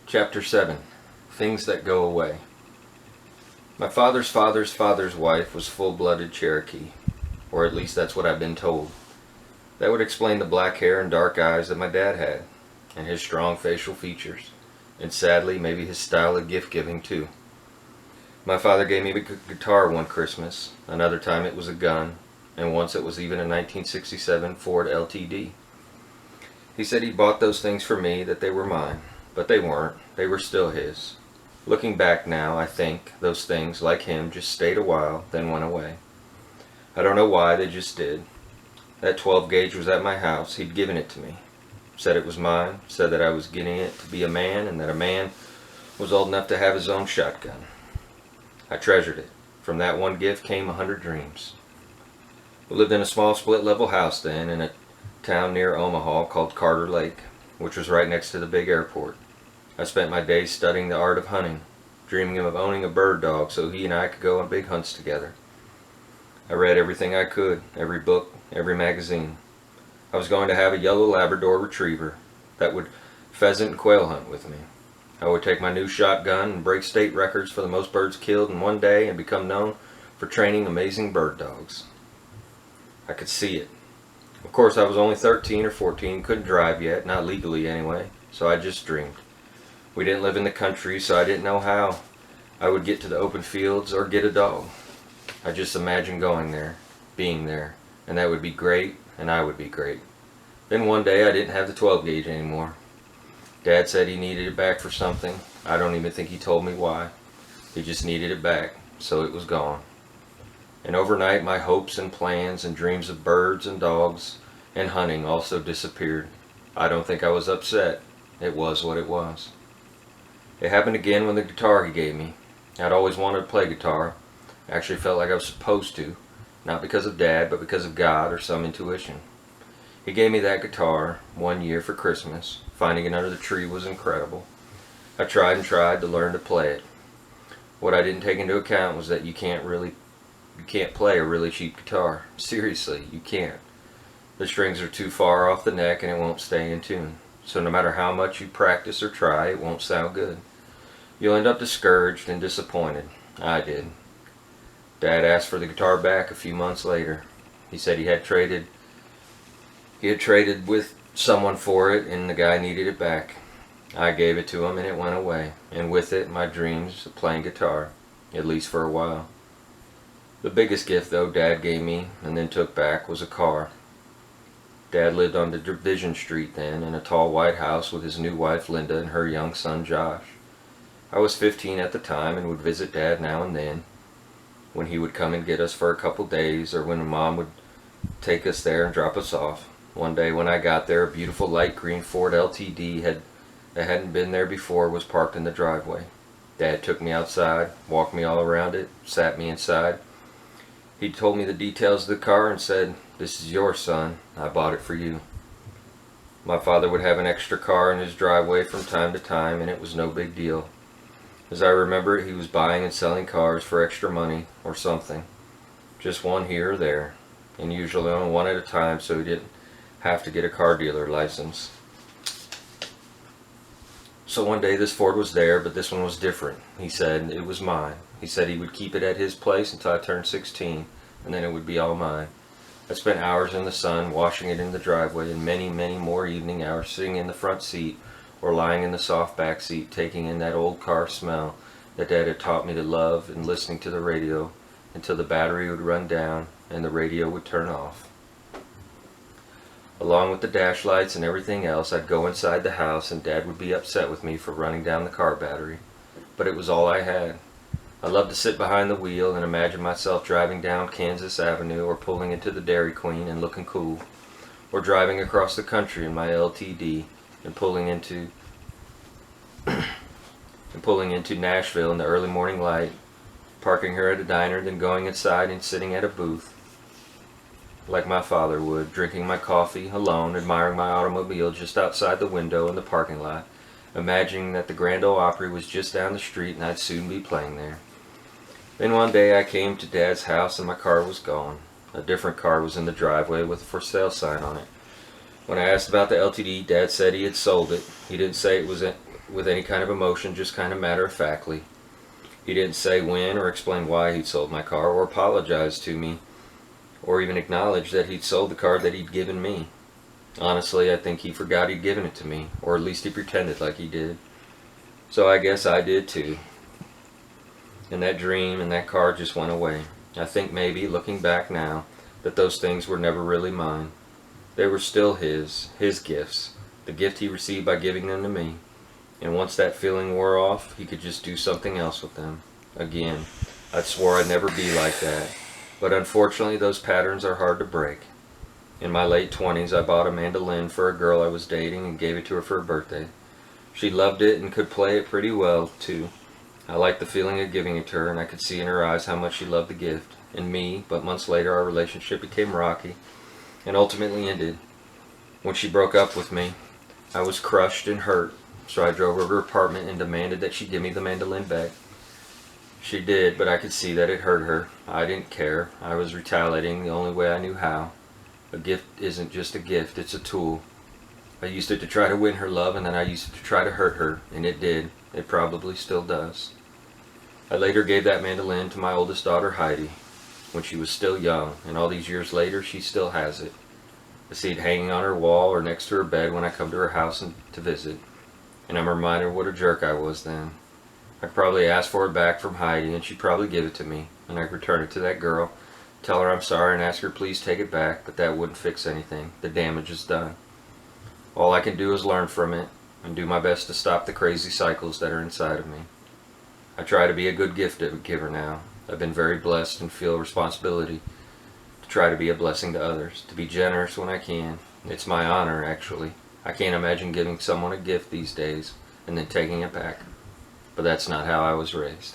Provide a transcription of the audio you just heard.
Chapter 7. Things That Go Away. My father's father's father's wife was full-blooded Cherokee, or at least that's what I've been told. That would explain the black hair and dark eyes that my dad had, and his strong facial features, and sadly, maybe his style of gift-giving too. My father gave me a guitar one Christmas, another time it was a gun, and once it was even a 1967 Ford LTD. He said he bought those things for me, that they were mine, but they weren't. They were still his. Looking back now, I think those things, like him, just stayed a while, then went away. I don't know why, they just did. That 12 gauge was at my house. He'd given it to me. Said it was mine, said that I was getting it to be a man, and that a man was old enough to have his own shotgun. I treasured it. From that one gift came 100 dreams. We lived in a small split-level house then, in a town near Omaha called Carter Lake, which was right next to the big airport. I spent my days studying the art of hunting, dreaming of owning a bird dog so he and I could go on big hunts together. I read everything I could, every book, every magazine. I was going to have a yellow Labrador retriever that would pheasant and quail hunt with me. I would take my new shotgun and break state records for the most birds killed in one day and become known for training amazing bird dogs. I could see it. Of course, I was only 13 or 14, couldn't drive yet, not legally anyway, so I just dreamed. We didn't live in the country, so I didn't know how I would get to the open fields or get a dog. I just imagined going there, being there, and that would be great, and I would be great. Then one day I didn't have the 12 gauge anymore. Dad said he needed it back for something. I don't even think he told me why. He just needed it back, so it was gone. And overnight my hopes and plans and dreams of birds and dogs and hunting also disappeared. I don't think I was upset. It was what it was. It happened again when the guitar he gave me. I'd always wanted to play guitar. I actually felt like I was supposed to, not because of Dad, but because of God or some intuition. He gave me that guitar one year for Christmas. Finding it under the tree was incredible. I tried and tried to learn to play it. What I didn't take into account was that you can't play a really cheap guitar. Seriously, you can't. The strings are too far off the neck and it won't stay in tune. So no matter how much you practice or try, it won't sound good. You'll end up discouraged and disappointed. I did. Dad asked for the guitar back a few months later. He said he had traded with someone for it and the guy needed it back. I gave it to him and it went away. And with it, my dreams of playing guitar, at least for a while. The biggest gift, though, Dad gave me and then took back was a car. Dad lived on Division Street then, in a tall white house with his new wife Linda and her young son Josh. I was 15 at the time and would visit Dad now and then, when he would come and get us for a couple days, or when Mom would take us there and drop us off. One day when I got there, a beautiful light green Ford LTD that hadn't been there before was parked in the driveway. Dad took me outside, walked me all around it, sat me inside. He told me the details of the car and said, "This is yours, son. I bought it for you." My father would have an extra car in his driveway from time to time, and it was no big deal. As I remember it, he was buying and selling cars for extra money or something. Just one here or there, and usually only one at a time, so he didn't have to get a car dealer license. So one day this Ford was there, but this one was different. He said it was mine. He said he would keep it at his place until I turned 16, and then it would be all mine. I spent hours in the sun washing it in the driveway, and many, many more evening hours sitting in the front seat or lying in the soft back seat, taking in that old car smell that Dad had taught me to love, and listening to the radio until the battery would run down and the radio would turn off. Along with the dash lights and everything else, I'd go inside the house and Dad would be upset with me for running down the car battery. But it was all I had. I loved to sit behind the wheel and imagine myself driving down Kansas Avenue or pulling into the Dairy Queen and looking cool, or driving across the country in my LTD and pulling into Nashville in the early morning light, parking her at a diner, then going inside and sitting at a booth like my father would, drinking my coffee alone, admiring my automobile just outside the window in the parking lot, imagining that the Grand Ole Opry was just down the street and I'd soon be playing there. Then one day I came to Dad's house and my car was gone. A different car was in the driveway with a for sale sign on it. When I asked about the LTD, Dad said he had sold it. He didn't say it was with any kind of emotion, just kind of matter-of-factly. He didn't say when or explain why he'd sold my car or apologize to me or even acknowledge that he'd sold the car that he'd given me. Honestly, I think he forgot he'd given it to me, or at least he pretended like he did. So I guess I did too. And that dream and that car just went away. I think maybe, looking back now, that those things were never really mine. They were still his gifts, the gift he received by giving them to me. And once that feeling wore off, he could just do something else with them. Again, I swore I'd never be like that. But unfortunately, those patterns are hard to break. In my late 20s, I bought a mandolin for a girl I was dating and gave it to her for her birthday. She loved it and could play it pretty well, too. I liked the feeling of giving it to her, and I could see in her eyes how much she loved the gift. And me, but months later our relationship became rocky and ultimately ended. When she broke up with me, I was crushed and hurt, so I drove her to her apartment and demanded that she give me the mandolin back. She did, but I could see that it hurt her. I didn't care. I was retaliating the only way I knew how. A gift isn't just a gift, it's a tool. I used it to try to win her love, and then I used it to try to hurt her, and it did. It probably still does. I later gave that mandolin to my oldest daughter, Heidi, when she was still young, and all these years later, she still has it. I see it hanging on her wall or next to her bed when I come to her house to visit, and I'm reminded what a jerk I was then. I could probably ask for it back from Heidi, and she'd probably give it to me, and I could return it to that girl, tell her I'm sorry, and ask her please take it back, but that wouldn't fix anything. The damage is done. All I can do is learn from it, and do my best to stop the crazy cycles that are inside of me. I try to be a good gift giver now. I've been very blessed and feel responsibility to try to be a blessing to others, to be generous when I can. It's my honor, actually. I can't imagine giving someone a gift these days and then taking it back. But that's not how I was raised.